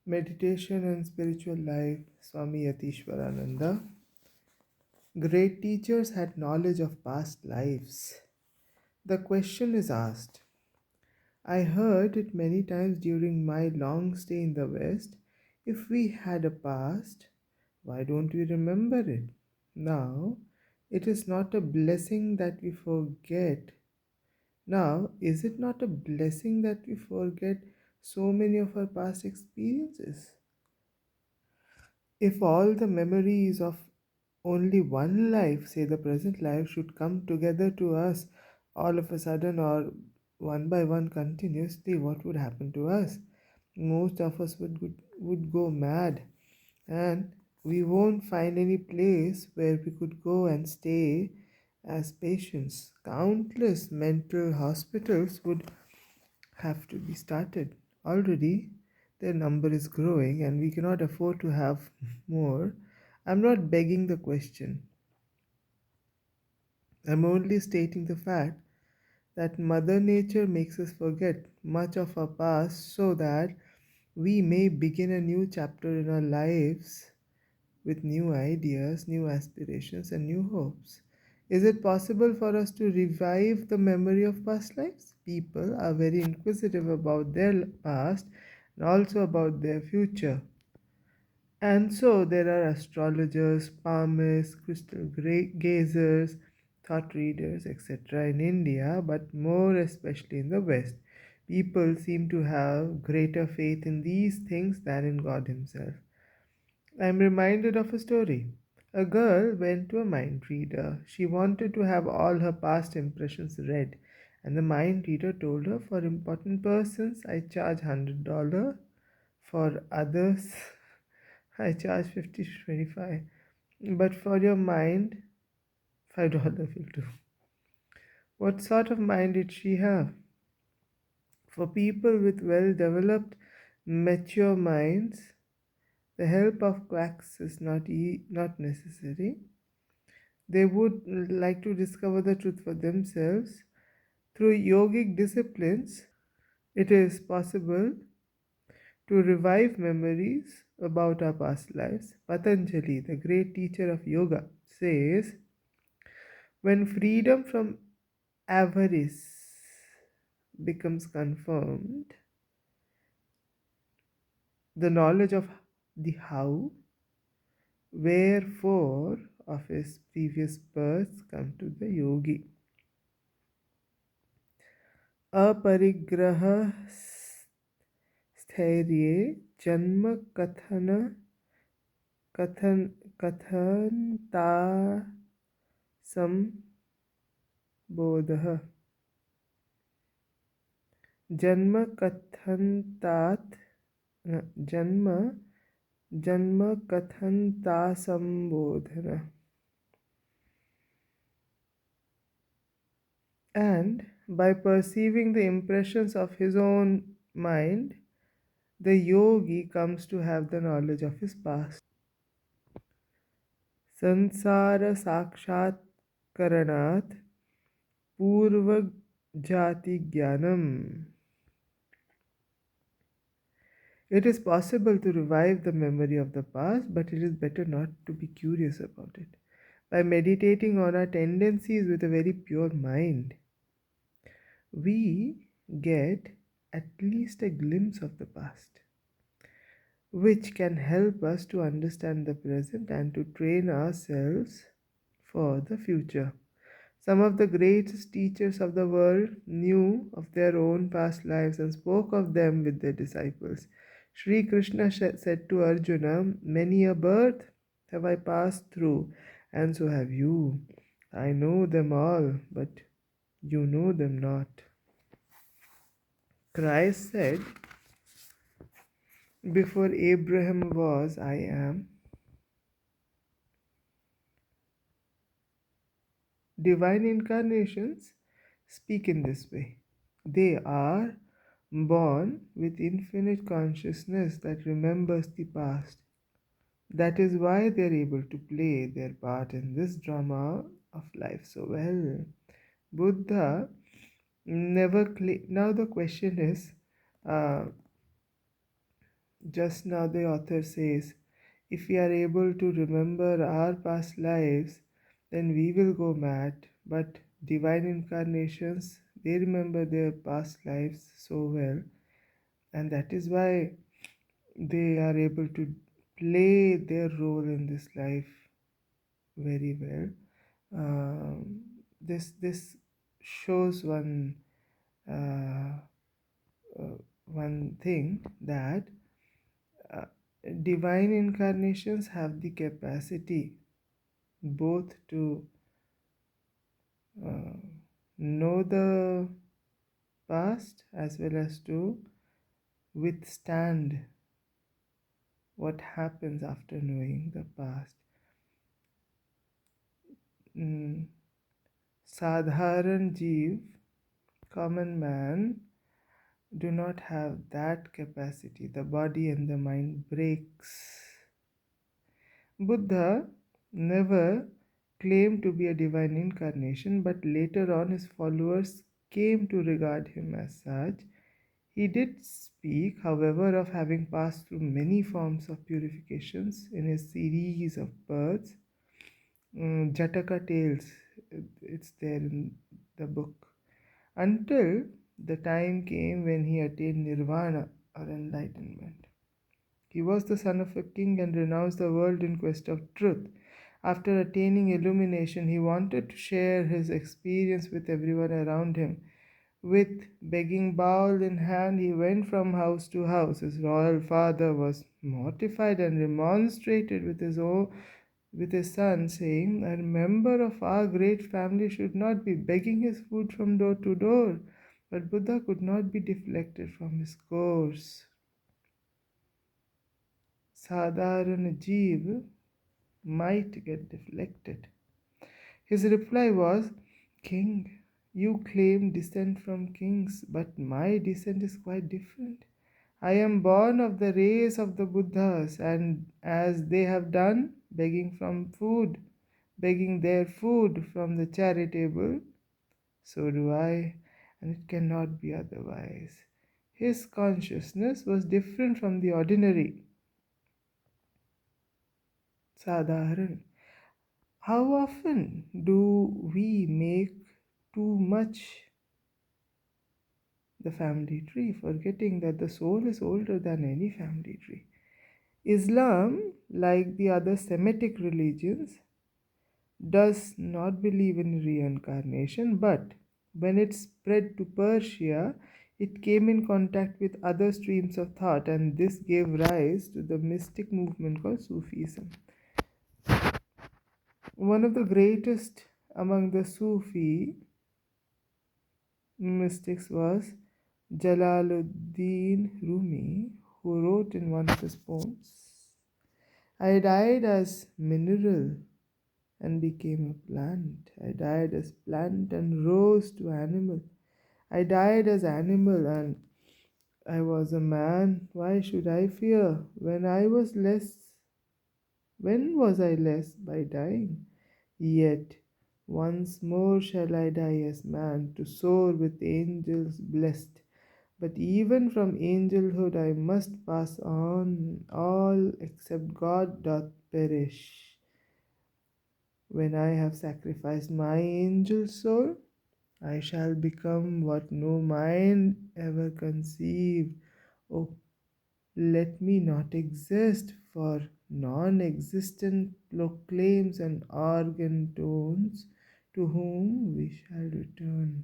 Meditation and Spiritual Life, Swami Yatiswarananda. Great teachers had knowledge of past lives. The question is asked. I heard it many times during my long stay in the West. If we had a past, why don't we remember it? Now, it is not a blessing that we forget. Now, is it not a blessing that we forget so many of our past experiences? If all the memories of only one life, say the present life, should come together to us all of a sudden or one by one continuously, what would happen to us? Most of us would go mad, and we won't find any place where we could go and stay as patients. Countless mental hospitals would have to be started. Already, their number is growing and we cannot afford to have more. I'm not begging the question. I'm only stating the fact that Mother Nature makes us forget much of our past so that we may begin a new chapter in our lives with new ideas, new aspirations, and new hopes. Is it possible for us to revive the memory of past lives? People are very inquisitive about their past and also about their future. And so there are astrologers, palmists, gazers, thought readers, etc. in India, but more especially in the West. People seem to have greater faith in these things than in God Himself. I am reminded of a story. A girl went to a mind reader. She wanted to have all her past impressions read, and the mind reader told her, for important persons, I charge $100. For others, I charge 50 to 25. But for your mind, $5 will do. What sort of mind did she have? For people with well developed, mature minds, the help of quacks is not necessary. They would like to discover the truth for themselves. Through yogic disciplines, it is possible to revive memories about our past lives. Patanjali, the great teacher of yoga, says when freedom from avarice becomes confirmed, the knowledge of the how, wherefore of his previous births come to the yogi. अपरिग्रह स्थैर्ये जन्म कथन कथनता संबोधः जन्म कथनतात जन्म जन्म कथनता संबोधन. And by perceiving the impressions of his own mind, the yogi comes to have the knowledge of his past. Sansara sakshat karanat purva jati jnanam. It is possible to revive the memory of the past, but it is better not to be curious about it. By meditating on our tendencies with a very pure mind, we get at least a glimpse of the past, which can help us to understand the present and to train ourselves for the future. Some of the greatest teachers of the world knew of their own past lives and spoke of them with their disciples. Sri Krishna said to Arjuna, many a birth have I passed through, and so have you. I know them all, but you know them not. Christ said, before Abraham was, I am. Divine incarnations speak in this way. They are born with infinite consciousness that remembers the past. That is why they are able to play their part in this drama of life so well. Buddha never Now the question is, Just now, the author says, if we are able to remember our past lives, then we will go mad. But divine incarnations, they remember their past lives so well, and that is why they are able to play their role in this life very well. This shows uh, one thing that uh, divine incarnations have the capacity both to uh, know the past as well as to withstand what happens after knowing the past. Mm, Sadharan Jeev, common man, do not have that capacity. The body and the mind breaks. Buddha never claimed to be a divine incarnation, but later on his followers came to regard him as such. He did speak, however, of having passed through many forms of purifications in his series of births. Jataka Tales, it's there in the book, until the time came when he attained nirvana or enlightenment. He was the son of a king and renounced the world in quest of truth. After attaining illumination, he wanted to share his experience with everyone around him. With begging bowl in hand, he went from house to house. His royal father was mortified and remonstrated with his son, saying, a member of our great family should not be begging his food from door to door. But Buddha could not be deflected from his course. Sadharana Jeev might get deflected. His reply was, King, you claim descent from kings, but my descent is quite different. I am born of the race of the Buddhas, and as they have done, begging their food from the charitable, so do I, and it cannot be otherwise. His consciousness was different from the ordinary. Sadharan. How often do we make too much the family tree, forgetting that the soul is older than any family tree? Islam, like the other Semitic religions, does not believe in reincarnation, but when it spread to Persia, it came in contact with other streams of thought, and this gave rise to the mystic movement called Sufism. One of the greatest among the Sufi mystics was Jalaluddin Rumi, who wrote in one of his poems, I died as mineral and became a plant. I died as plant and rose to animal. I died as animal and I was a man. Why should I fear? When was I less by dying? Yet once more shall I die as man, to soar with angels blessed. But even from angelhood I must pass on. All except God doth perish. When I have sacrificed my angel soul, I shall become what no mind ever conceived. Oh, let me not exist, for non existent proclaims and organ tones, to whom we shall return.